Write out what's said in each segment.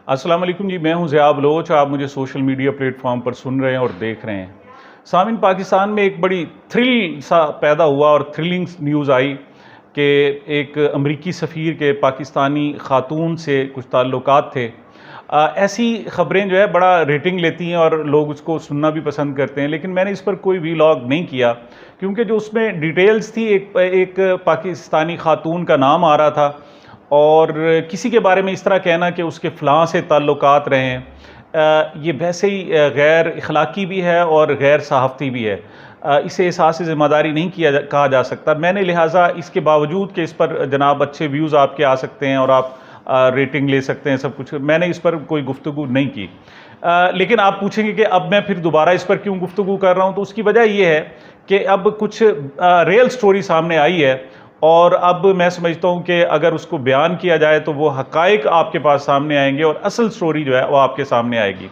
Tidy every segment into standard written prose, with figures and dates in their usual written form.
अस्सलाम वालेकुम जी, मैं हूं ज़िया बलोच। आप मुझे सोशल मीडिया प्लेटफॉर्म पर सुन रहे हैं और देख रहे हैं। सामीन, पाकिस्तान में एक बड़ी थ्रिल सा पैदा हुआ और थ्रिलिंग न्यूज़ आई कि एक अमरीकी सफ़ीर के पाकिस्तानी ख़ातून से कुछ ताल्लुकात थे। ऐसी ख़बरें जो है बड़ा रेटिंग लेती हैं और लोग उसको सुनना भी पसंद करते हैं, लेकिन मैंने इस पर कोई व्लॉग नहीं किया क्योंकि जो उसमें डिटेल्स थी, एक पाकिस्तानी ख़ातून का नाम आ रहा था और किसी के बारे में इस तरह कहना कि उसके फ़लाँ से ताल्लुकात रहे हैं, ये वैसे ही गैर अखलाकी भी है और गैर सहाफ़ती भी है। इसे एहसास ज़िम्मेदारी नहीं कहा जा सकता। मैंने लिहाजा इसके बावजूद कि इस पर जनाब अच्छे व्यूज़ आपके आ सकते हैं और आप रेटिंग ले सकते हैं, सब कुछ, मैंने इस पर कोई गुफ्तगू नहीं की। लेकिन आप पूछेंगे कि अब मैं फिर दोबारा इस पर क्यों गुफ्तगू कर रहा हूँ, तो उसकी वजह यह है कि अब कुछ रियल स्टोरी सामने आई है और अब मैं समझता हूँ कि अगर उसको बयान किया जाए तो वो हक़ाइक़ आपके पास सामने आएंगे और असल स्टोरी जो है वो आपके सामने आएगी।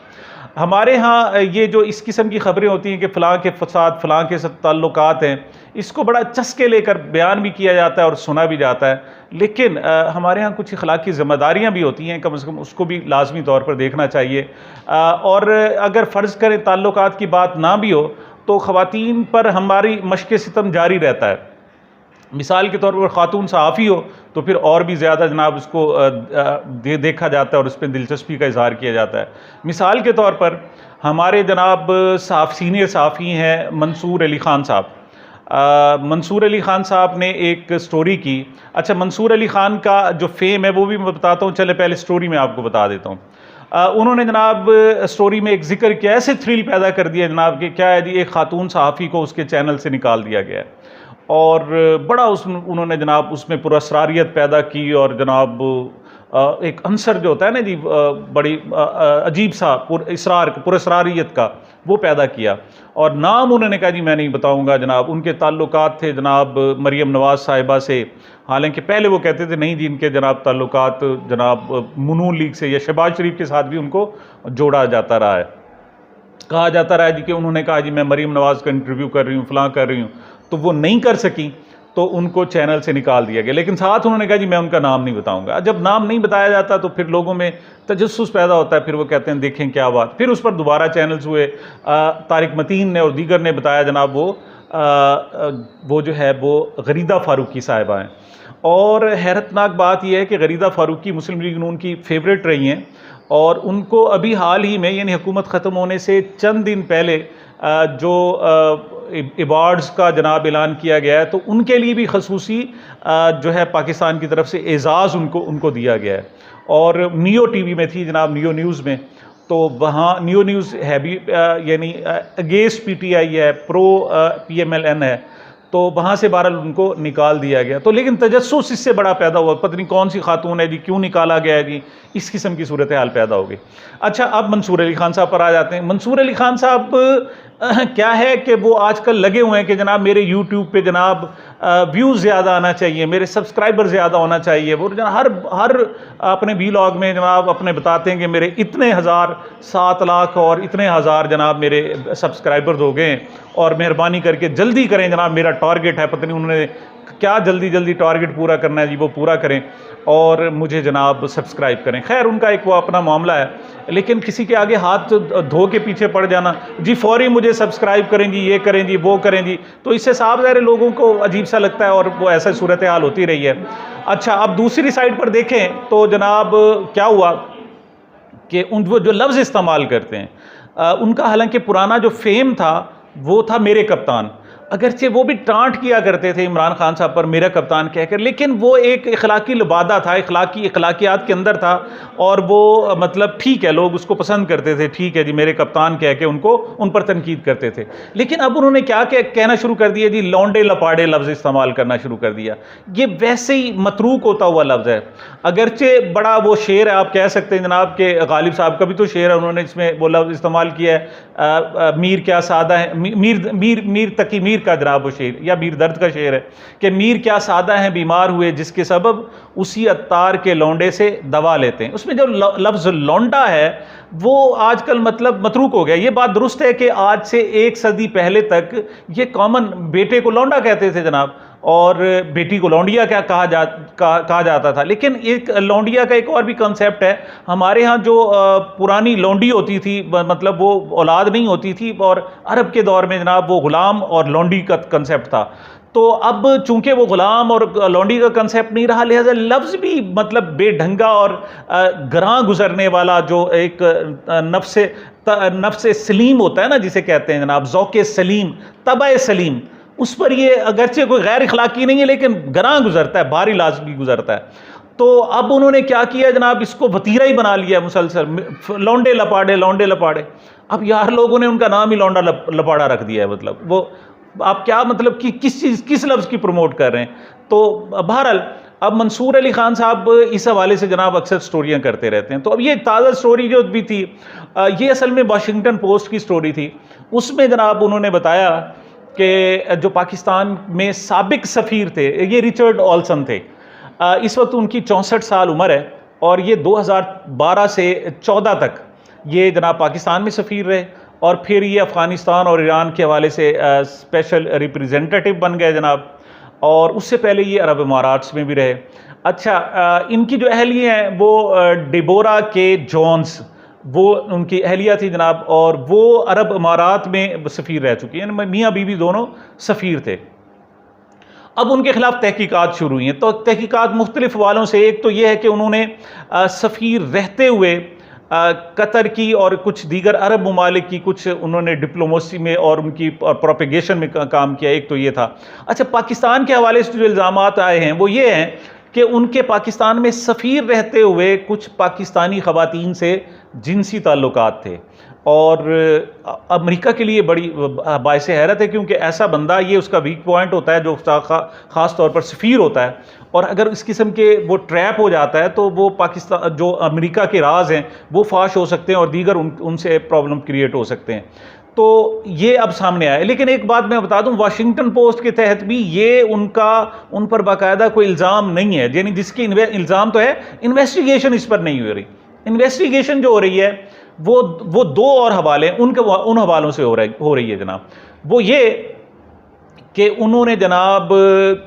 हमारे यहाँ ये जो इस किस्म की ख़बरें होती हैं कि फ़लाँ के फसाद, फ़लाँ के साथ ताल्लुकात हैं, इसको बड़ा चस्के लेकर बयान भी किया जाता है और सुना भी जाता है। लेकिन हमारे यहाँ कुछ अखलाकी ज़िम्मेदारियाँ भी होती हैं, कम से कम उसको भी लाजमी तौर पर देखना चाहिए। और अगर फ़र्ज़ करें ताल्लुकात की बात ना भी हो तो ख़वातीन पर हमारी मश्क सितम जारी रहता है। मिसाल के तौर पर ख़ातून सहाफ़ी हो तो फिर और भी ज़्यादा जनाब उसको देखा जाता है और उस पर दिलचस्पी का इज़हार किया जाता है। मिसाल के तौर पर हमारे जनाब सीनियर सहाफ़ी हैं मंसूर अली ख़ान साहब। मंसूर अली ख़ान साहब ने एक स्टोरी की। अच्छा, मंसूर अली ख़ान का जो फ़ेम है वो भी मैं बताता हूँ, चले पहले स्टोरी में आपको बता देता हूँ। उन्होंने जनाब स्टोरी में एक ज़िक्र किया, ऐसे थ्रिल पैदा कर दिया जनाब कि क्या है जी, एक ख़ातून सहाफ़ी को उसके चैनल से निकाल दिया गया है और बड़ा उन्होंने जनाब उसमें पुरअसरारियत पैदा की और जनाब एक अंसर जो होता है ना जी, बड़ी अजीब सा पुरअसरारियत का वो पैदा किया और नाम उन्होंने कहा जी मैं नहीं बताऊंगा। जनाब उनके ताल्लुकात थे जनाब मरियम नवाज़ साहिबा से, हालांकि पहले वो कहते थे नहीं जी इनके जनाब ताल्लुकात जनाब नून लीग से या शहबाज शरीफ के साथ भी उनको जोड़ा जाता रहा है, कहा जाता रहा है जी कि उन्होंने कहा जी मैं मरियम नवाज़ का इंटरव्यू कर रही हूँ, फ़लाँ कर रही हूँ, तो वो नहीं कर सकी तो उनको चैनल से निकाल दिया गया। लेकिन साथ उन्होंने कहा जी मैं उनका नाम नहीं बताऊंगा। जब नाम नहीं बताया जाता तो फिर लोगों में तजस्सुस पैदा होता है, फिर वो कहते हैं देखें क्या बात। फिर उस पर दोबारा चैनल्स हुए, तारिक मतीन ने और दीगर ने बताया जनाब वो जो है वो गरीदा फ़ारूकी साहिबा हैं। और हैरतनाक बात यह है कि गरीदा फ़ारूकी मुस्लिम लीग नून की फेवरेट रही हैं और उनको अभी हाल ही में यानी हुकूमत ख़त्म होने से चंद दिन पहले जो अवार्ड्स का जनाब ऐलान किया गया है तो उनके लिए भी खसूसी जो है पाकिस्तान की तरफ से एज़ाज़ उनको दिया गया है। और नियो टीवी में थी जनाब, नियो न्यूज़ में, तो वहाँ नियो न्यूज़ है भी यानी अगेंस्ट पीटीआई है, प्रो पीएमएलएन है, तो वहाँ से बहरहाल उनको निकाल दिया गया। तो लेकिन तजस्सुस इससे बड़ा पैदा हुआ, पता नहीं कौन सी खातून है जी, क्यों निकाला गया है जी, इस किस्म की सूरत हाल पैदा हो गई। अच्छा, अब मंसूर अली ख़ान साहब पर आ जाते हैं। मंसूर अली ख़ान साहब क्या है कि वो आजकल लगे हुए हैं कि जनाब मेरे यूट्यूब पे जनाब व्यूज़ ज़्यादा आना चाहिए, मेरे सब्सक्राइबर ज़्यादा होना चाहिए। वो हर अपने व्लॉग में जनाब अपने बताते हैं कि मेरे इतने हज़ार 7 लाख और इतने हज़ार जनाब मेरे सब्सक्राइबर्स हो गए और मेहरबानी करके जल्दी करें जनाब, मेरा टारगेट है, पता नहीं उन्होंने क्या जल्दी टारगेट पूरा करना है जी, वो पूरा करें और मुझे जनाब सब्सक्राइब करें। खैर उनका एक वो अपना मामला है, लेकिन किसी के आगे हाथ धो के पीछे पड़ जाना जी, फौरी मुझे सब्सक्राइब करें जी, ये करें जी, वो करें जी, तो इससे साफ ज़ाहिर लोगों को अजीब सा लगता है और वो ऐसा सूरत हाल होती रही है। अच्छा, अब दूसरी साइड पर देखें तो जनाब क्या हुआ कि वो जो लफ्ज़ इस्तेमाल करते हैं उनका हालांकि पुराना जो फेम था वो था मेरे कप्तान, अगरचे वो भी टांट किया करते थे इमरान खान साहब पर मेरा कप्तान कहकर, लेकिन वो एक इखलाकी लबादा था, इखलाकियात के अंदर था और वो मतलब ठीक है, लोग उसको पसंद करते थे, ठीक है जी मेरे कप्तान कह के उनको उन पर तनकीद करते थे। लेकिन अब उन्होंने क्या कहना शुरू कर दिया जी, लौंडे लपाड़े लफ्ज़ इस्तेमाल करना शुरू कर दिया। ये वैसे ही मतरूक होता हुआ लफ्ज़ है, अगरचे बड़ा वो शेर है, आप कह सकते हैं जनाब के गालिब साहब का भी तो शेर है, उन्होंने इसमें वो लफ्ज़ इस्तेमाल किया है, मीर क्या सादा है, मीर तकी मीर का जनाब वो शेर या मीर दर्द का शेर है कि मीर क्या सादा है बीमार हुए जिसके सबब उसी अत्तार के लौंडे से दवा लेते हैं। उसमें जो लफ्ज़ लौंडा है वो आजकल मतलब मतरूक हो गया। ये बात दुरुस्त है कि आज से 1 सदी पहले तक ये कॉमन बेटे को लौंडा कहते थे जनाब, और बेटी को लौंडिया क्या कहा जाता था। लेकिन एक लौंडिया का एक और भी कंसेप्ट है। हमारे यहाँ जो पुरानी लौंडी होती थी, मतलब वो औलाद नहीं होती थी, और अरब के दौर में जनाब वो गुलाम और लौंडी का कंसेप्ट था। तो अब चूंकि वो गुलाम और लौंडी का कंसेप्ट नहीं रहा, लिहाजा लफ्ज़ भी मतलब बेढंगा और गरां गुजरने वाला, जो एक नफ्स सलीम होता है ना, जिसे कहते हैं जनाब ज़ौक़ सलीम, तबा सलीम, उस पर ये अगरचे कोई गैर इखलाकी नहीं है, लेकिन गरां गुजरता है, भारी लाजमी गुजरता है। तो अब उन्होंने क्या किया जनाब, इसको वतीरा ही बना लिया मुसलसल, लौंडे लपाड़े लौंडे लपाड़े। अब यार लोगों ने उनका नाम ही लौंडा लपाड़ा रख दिया है। मतलब वो आप क्या मतलब कि किस लफ्ज़ की प्रमोट कर रहे हैं। तो बहरहाल अब मंसूर अली ख़ान साहब इस हवाले से जनाब अक्सर स्टोरियाँ करते रहते हैं। तो अब ये ताज़ा स्टोरी जो भी थी, ये असल में वाशिंगटन पोस्ट की स्टोरी थी। उसमें जनाब उन्होंने बताया कि जो पाकिस्तान में साबिक सफ़ीर थे, ये रिचर्ड ऑल्सन थे। इस वक्त उनकी 64 साल उम्र है, और ये 2012 से 14 तक ये जनाब पाकिस्तान में सफ़ीर रहे, और फिर ये अफ़गानिस्तान और ईरान के हवाले से स्पेशल रिप्रेजेंटेटिव बन गए जनाब, और उससे पहले ये अरब इमारात्स में भी रहे। अच्छा, इनकी जो अहलिया हैं वो डेबोरा के जॉन्स, वो उनकी अहलिया थी जनाब, और वो अरब इमारात में सफ़ीर रह चुकी हैं। मियाँ बीवी दोनों सफ़ीर थे। अब उनके खिलाफ तहकीकात शुरू हुई हैं। तो तहकीकात मुख्तलिफ वालों से, एक तो ये है कि उन्होंने सफ़ीर रहते हुए कतर की और कुछ दीगर अरब ममालिक की कुछ उन्होंने डिप्लोमेसी में और उनकी प्रोपेगेशन में काम किया। एक तो ये था। अच्छा, पाकिस्तान के हवाले से जो इल्ज़ामात आए हैं वो ये हैं कि उनके पाकिस्तान में सफ़ीर रहते हुए कुछ पाकिस्तानी ख़वातीन से जिनसी ताल्लुकात थे, और अमेरिका के लिए बड़ी बायस हैरत है, क्योंकि ऐसा बंदा, ये उसका वीक पॉइंट होता है जो ख़ास तौर पर सफ़ीर होता है, और अगर इस किस्म के वो ट्रैप हो जाता है तो वो पाकिस्तान जो अमेरिका के राज हैं वो फाश हो सकते हैं, और दीगर उनसे प्रॉब्लम क्रिएट हो सकते हैं। तो ये अब सामने आया। लेकिन एक बात मैं बता दूं, वाशिंगटन पोस्ट के तहत भी ये उन पर बाकायदा कोई इल्ज़ाम नहीं है, यानी जिसकी इल्ज़ाम तो है, इन्वेस्टिगेशन इस पर नहीं हो रही। इन्वेस्टिगेशन जो हो रही है वो दो और हवाले उन हवालों से हो रही है जनाब। वो ये कि उन्होंने जनाब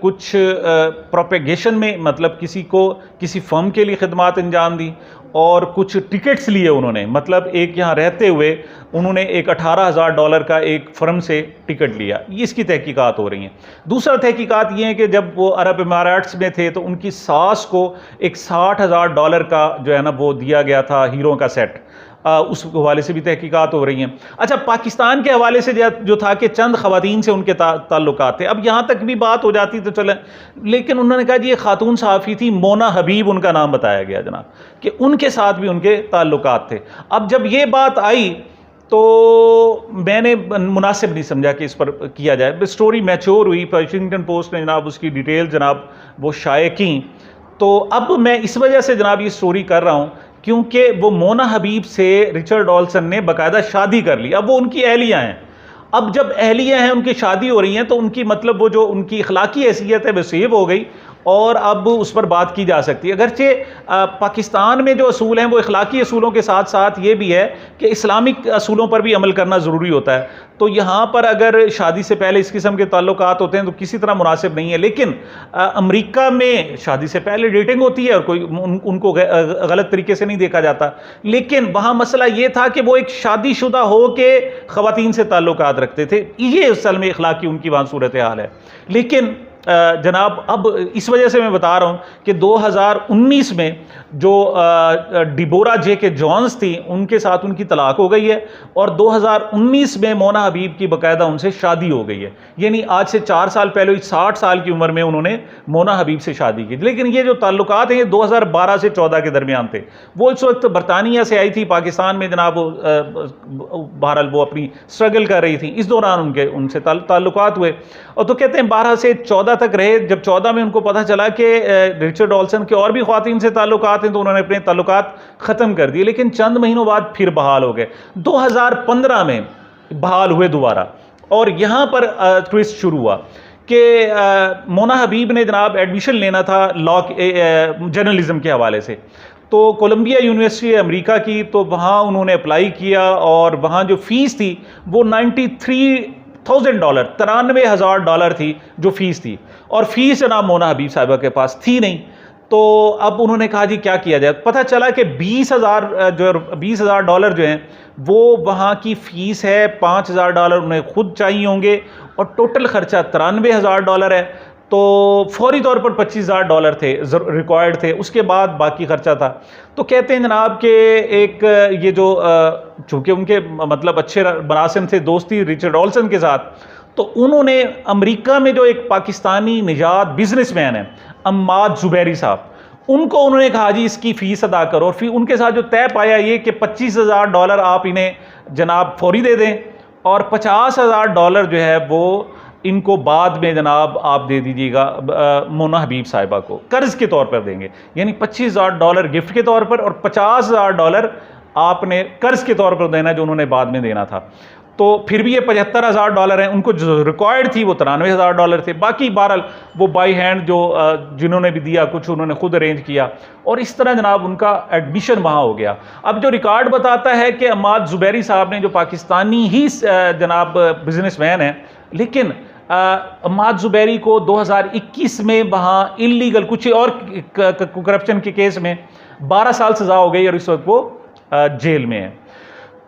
कुछ प्रोपेगेशन में, मतलब किसी फर्म के लिए खिदमात अंजाम दी, और कुछ टिकट्स लिए उन्होंने, मतलब एक यहाँ रहते हुए उन्होंने एक $18,000 का एक फ़र्म से टिकट लिया। इसकी तहकीकात हो रही हैं। दूसरा तहकीकात ये है कि जब वो अरब इमारात्स में थे तो उनकी सास को एक $60,000 का जो है ना वो दिया गया था, हीरो का सेट। उस हवाले से भी तहकीकात हो रही हैं। अच्छा, पाकिस्तान के हवाले से जो था कि चंद ख़वातीन से उनके ताल्लुकात थे। अब यहाँ तक भी बात हो जाती तो चले, लेकिन उन्होंने कहा जी ये खातून सहाफ़ी थी, मोना हबीब उनका नाम बताया गया जनाब, कि उनके साथ भी उनके ताल्लुकात थे। अब जब ये बात आई तो मैंने मुनासिब नहीं समझा कि इस पर किया जाए। स्टोरी मैच्योर हुई, वाशिंगटन पोस्ट ने जनाब उसकी डिटेल जनाब वो शाये की। तो अब मैं इस वजह से जनाब ये स्टोरी कर रहा हूँ क्योंकि वो मोना हबीब से रिचर्ड ऑल्सन ने बाकायदा शादी कर ली। अब वो उनकी अहलियाँ हैं। अब जब अहलियाँ हैं, उनकी शादी हो रही हैं, तो उनकी मतलब वो जो उनकी अखलाकी हैसियत है वो सेव हो गई, और अब उस पर बात की जा सकती है। अगरचे पाकिस्तान में जो असूल हैं वो अखलाकी असूलों के साथ साथ ये भी है कि इस्लामिक असूलों पर भी अमल करना ज़रूरी होता है। तो यहाँ पर अगर शादी से पहले इस किस्म के ताल्लुकात होते हैं तो किसी तरह मुनासिब नहीं है। लेकिन अमेरिका में शादी से पहले डेटिंग होती है और कोई उनको गलत तरीके से नहीं देखा जाता। लेकिन वहाँ मसला ये था कि वो एक शादीशुदा हो के ख़वातीन से ताल्लुकात रखते थे। ये असल में अखलाकी उनकी वहाँ सूरत हाल है। लेकिन जनाब अब इस वजह से मैं बता रहा हूँ कि 2019 में जो डिबोरा जे के जॉन्स थी उनके साथ उनकी तलाक हो गई है, और 2019 में मोना हबीब की बाकायदा उनसे शादी हो गई है। यानी आज से 4 साल पहले 60 साल की उम्र में उन्होंने मोना हबीब से शादी की। लेकिन ये जो ताल्लुकात हैं ये 2012 से 14 के दरमियान थे। वो इस वक्त बरतानिया से आई थी पाकिस्तान में जनाब, बहरहाल वो अपनी स्ट्रगल कर रही थी। इस दौरान उनसे ताल्लुकात हुए, और तो कहते हैं 12 से 14 तक रहे। जब 14 में उनको पता चला कि रिचर्ड ऑल्सन के और भी ख्वातीन से ताल्लुकात हैं तो उन्होंने अपने ताल्लुकात ख़त्म कर दिए। लेकिन चंद महीनों बाद फिर बहाल हो गए। 2015 में बहाल हुए दोबारा, और यहाँ पर ट्विस्ट शुरू हुआ कि मोना हबीब ने जनाब एडमिशन लेना था लॉ जर्नलिज्म के हवाले से। तो कोलंबिया यूनिवर्सिटी अमेरिका की, तो वहाँ उन्होंने अप्लाई किया, और वहाँ जो फ़ीस थी वो $93,000 $93,000 थी जो फ़ीस थी, और फ़ीस जनाब मोना हबीब साहिबा के पास थी नहीं। तो अब उन्होंने कहा जी क्या किया जाए। पता चला कि $20,000 जो हैं वो वहाँ की फ़ीस है, $5,000 उन्हें खुद चाहिए होंगे, और टोटल ख़र्चा $93,000 है। तो फौरी तौर पर $25,000 थे रिक्वायर्ड थे, उसके बाद बाकी ख़र्चा था। तो कहते हैं जनाब कि एक ये जो चूँकि उनके मतलब अच्छे मरासिम थे दोस्ती रिचर्ड ऑल्सन के साथ, तो उन्होंने अमेरिका में जो एक पाकिस्तानी निजात बिजनेसमैन है अम्माद जुबैरी साहब, उनको उन्होंने कहा जी इसकी फ़ीस अदा करो, और फिर उनके साथ जो तय पाया ये कि $25,000 आप इन्हें जनाब फौरी दे दें, और $50,000 जो है वो इनको बाद में जनाब आप दे दीजिएगा मोना हबीब साहिबा को कर्ज़ के तौर पर देंगे। यानी $25,000 गिफ्ट के तौर पर और $50,000 आपने कर्ज़ के तौर पर देना जो उन्होंने बाद में देना था। तो फिर भी ये $75,000 हैं, उनको जो रिक्वायर्ड थी वो $93,000 थे। बाकी बहरहाल वो बाई हैंड जो जिन्होंने भी दिया कुछ उन्होंने खुद अरेंज किया, और इस तरह जनाब उनका एडमिशन वहाँ हो गया। अब जो रिकॉर्ड बताता है कि अम्माद जुबैरी साहब ने, जो पाकिस्तानी ही जनाब बिजनेसमैन हैं, लेकिन अम्माद जुबैरी को 2021 में वहाँ इलीगल कुछ और करप्शन के केस में 12 साल सज़ा हो गई, और इस वक्त वो जेल में है।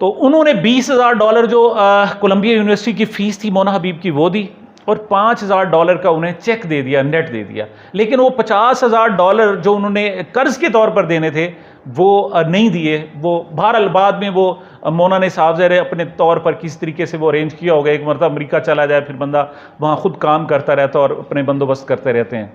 तो उन्होंने $20,000 जो कोलंबिया यूनिवर्सिटी की फ़ीस थी मोना हबीब की वो दी, और $5,000 का उन्हें चेक दे दिया, नेट दे दिया। लेकिन वो $50,000 जो उन्होंने कर्ज़ के तौर पर देने थे वो नहीं दिए। वो बहरहाल बाद में वो मोना ने साहब ज़ाहिर अपने तौर पर किस तरीके से वो अरेंज किया होगा, एक मरतबा अमेरिका चला जाए फिर बंदा वहाँ ख़ुद काम करता रहता और अपने बंदोबस्त करते रहते हैं।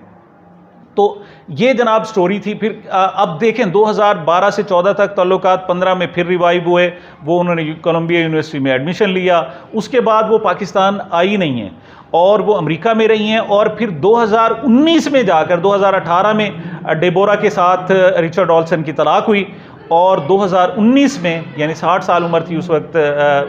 तो ये जनाब स्टोरी थी। फिर अब देखें 2012 से 14 तक ताल्लुकात, 15 में फिर रिवाइव हुए, वो उन्होंने कोलंबिया यूनिवर्सिटी में एडमिशन लिया। उसके बाद वो पाकिस्तान आई नहीं हैं और वो अमेरिका में रही हैं, और फिर 2019 में जाकर 2018 में डेबोरा के साथ रिचर्ड ऑल्सन की तलाक हुई, और 2019 में यानी 60 साल उम्र थी उस वक्त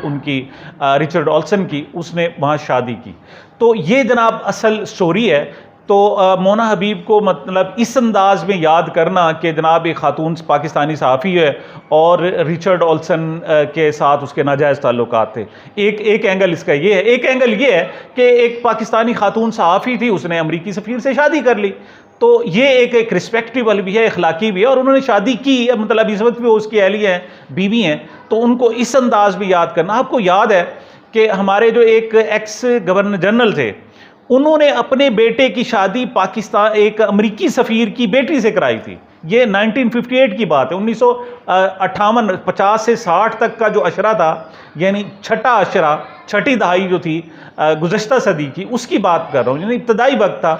उनकी रिचर्ड ऑल्सन की, उसने वहाँ शादी की। तो ये जनाब असल स्टोरी है। तो मोना हबीब को मतलब इस अंदाज में याद करना कि जनाब एक खातून पाकिस्तानी सहाफ़ी है और रिचर्ड ऑल्सन के साथ उसके नाजायज़ ताल्लुकात थे, एक एंगल इसका ये है। एक एंगल ये है कि एक पाकिस्तानी खातून सहाफ़ी थी, उसने अमरीकी सफ़ीर से शादी कर ली। तो ये एक रिस्पेक्टेबल भी है, अखलाकी भी है, और उन्होंने शादी की, मतलब इस वक्त भी वो उसकी अहली हैं, बीवी हैं। तो उनको इस अंदाज में याद करना। आपको याद है कि हमारे जो एक एक्स गवर्नर जनरल थे, उन्होंने अपने बेटे की शादी पाकिस्तान एक अमरीकी सफ़ीर की बेटी से कराई थी। ये 1958 की बात है, 1958 50 से 60 तक का जो अशरा था, यानी छठा अशरा, छठी दहाई जो थी गुज़श्ता सदी की, उसकी बात कर रहा हूँ, यानी इब्तदाई वक्त था।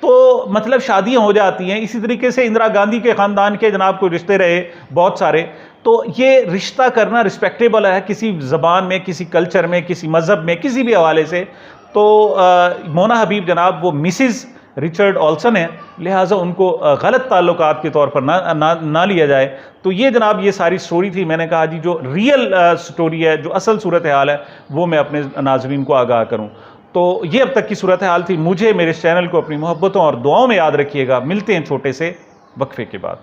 तो मतलब शादियाँ हो जाती हैं। इसी तरीके से इंदिरा गांधी के ख़ानदान के जनाब कोई रिश्ते रहे बहुत सारे। तो ये रिश्ता करना रिस्पेक्टेबल है किसी ज़बान में, किसी कल्चर में, किसी मज़हब में, किसी भी हवाले से। तो मोना हबीब जनाब वो मिसिज़ रिचर्ड ऑल्सन है, लिहाजा उनको गलत ताल्लुकात के तौर पर ना लिया जाए। तो ये जनाब ये सारी स्टोरी थी। मैंने कहा जी जो रियल स्टोरी है, जो असल सूरत हाल है, वो मैं अपने नाज़रीन को आगाह करूँ। तो ये अब तक की सूरत हाल थी। मुझे मेरे चैनल को अपनी मोहब्बतों और दुआओं में याद रखिएगा। मिलते हैं छोटे से वक्फे के बाद।